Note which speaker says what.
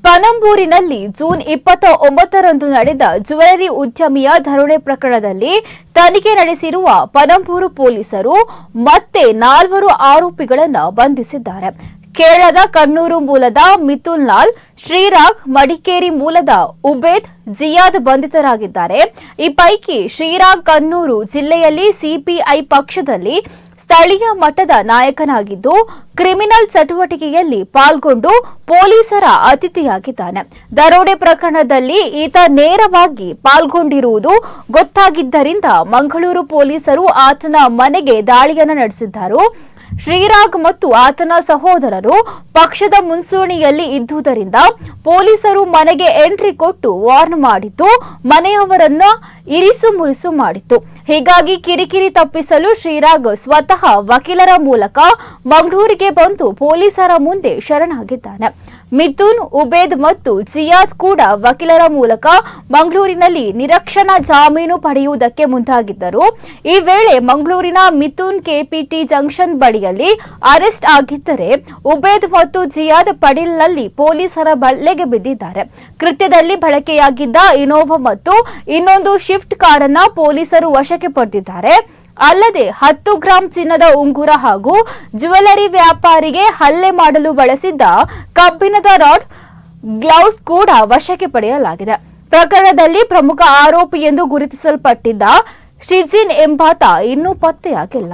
Speaker 1: ಪಣಂಬೂರಿನಲ್ಲಿ June 29ರಂದು ನಡೆದ jewellery ಉದ್ಯಮಿಯ ಧರಣಿ ಪ್ರಕರಣದಲ್ಲಿ ತನಿಖೆ ನಡೆಸಿರುವ ಪಣಂಬೂರು ಪೊಲೀಸರು ಮತ್ತೆ 4 ಆರೋಪಿಗಳನ್ನು ಬಂಧಿಸಿದ್ದಾರೆ. ಕೇರಳದ ಕಣ್ಣೂರು ಮೂಲದ ಮಿಥುನ್ ಲಾಲ್, ಶ್ರೀರಾಗ್, ಮಡಿಕೇರಿ ಮೂಲದ ಉಬೇದ್, ಜಿಯಾದ್ ಬಂಧಿತರಾಗಿದ್ದಾರೆ. ಈ ಪೈಕಿ ಶ್ರೀರಾಗ್ ಕಣ್ಣೂರು ಜಿಲ್ಲೆಯಲ್ಲಿ ಸಿಪಿಐ ಪಕ್ಷದಲ್ಲಿ ಸ್ಥಳೀಯ ಮಟ್ಟದ ನಾಯಕನಾಗಿದ್ದು ಕ್ರಿಮಿನಲ್ ಚಟುವಟಿಕೆಯಲ್ಲಿ ಪಾಲ್ಗೊಂಡು ಪೊಲೀಸರ ಅತಿಥಿಯಾಗಿದ್ದಾನೆ. ದರೋಡೆ ಪ್ರಕರಣದಲ್ಲಿ ಈತ ನೇರವಾಗಿ ಪಾಲ್ಗೊಂಡಿರುವುದು ಗೊತ್ತಾಗಿದ್ದರಿಂದ ಮಂಗಳೂರು ಪೊಲೀಸರು ಆತನ ಮನೆಗೆ ದಾಳಿಯನ್ನು ನಡೆಸಿದ್ದರು. ಶ್ರೀರಾಗ್ ಮತ್ತು ಆತನ ಸಹೋದರರು ಪಕ್ಷದ ಮುಂಚೂಣಿಯಲ್ಲಿ ಇದ್ದುದರಿಂದ ಪೊಲೀಸರು ಮನೆಗೆ ಎಂಟ್ರಿ ಕೊಟ್ಟು ವಾರ್ನ್ ಮಾಡಿದ್ದು ಮನೆಯವರನ್ನ ಇರಿಸು ಮುರಿಸು ಮಾಡಿತ್ತು. ಹೀಗಾಗಿ ಕಿರಿಕಿರಿ ತಪ್ಪಿಸಲು ಶ್ರೀರಾಗ್ ಸ್ವತಃ ವಕೀಲರ ಮೂಲಕ ಮಂಗಳೂರಿಗೆ ಬಂದು ಪೊಲೀಸರ ಮುಂದೆ ಶರಣಾಗಿದ್ದಾನೆ. ಮಿಥುನ್, ಉಬೇದ್ ಮತ್ತು ಜಿಯಾದ್ ಕೂಡ ವಕೀಲರ ಮೂಲಕ ಮಂಗಳೂರಿನಲ್ಲಿ ನಿರೀಕ್ಷಣಾ ಜಾಮೀನು ಪಡೆಯುವುದಕ್ಕೆ ಮುಂದಾಗಿದ್ದರು. ಈ ವೇಳೆ ಮಂಗಳೂರಿನ ಮಿಥುನ್ ಕೆಪಿಟಿ ಜಂಕ್ಷನ್ ಬಳಿಯಲ್ಲಿ ಅರೆಸ್ಟ್ ಆಗಿದ್ದರೆ ಉಬೇದ್ ಮತ್ತು ಜಿಯಾದ್ ಪಡೀಲ್ನಲ್ಲಿ ಪೊಲೀಸರ ಬಲೆಗೆ ಬಿದ್ದಿದ್ದಾರೆ. ಕೃತ್ಯದಲ್ಲಿ ಬಳಕೆಯಾಗಿದ್ದ ಇನೋವಾ ಮತ್ತು ಇನ್ನೊಂದು ಶಿಫ್ಟ್ ಕಾರನ್ನ ಪೊಲೀಸರು ವಶಕ್ಕೆ ಪಡೆದಿದ್ದಾರೆ. ಅಲ್ಲದೆ 10 ಗ್ರಾಂ ಚಿನ್ನದ ಉಂಗುರ ಹಾಗೂ ಜ್ಯುವೆಲರಿ ವ್ಯಾಪಾರಿಗೆ ಹಲ್ಲೆ ಮಾಡಲು ಬಳಸಿದ್ದ ಕಬ್ಬಿಣದ ರಾಡ್, ಗ್ಲೌಸ್ ಕೂಡ ವಶಕ್ಕೆ ಪಡೆಯಲಾಗಿದೆ. ಪ್ರಕರಣದಲ್ಲಿ ಪ್ರಮುಖ ಆರೋಪಿ ಎಂದು ಗುರುತಿಸಲ್ಪಟ್ಟಿದ್ದ ಶಿಜಿನ್ ಎಂಬಾತ ಇನ್ನೂ ಪತ್ತೆಯಾಗಿಲ್ಲ.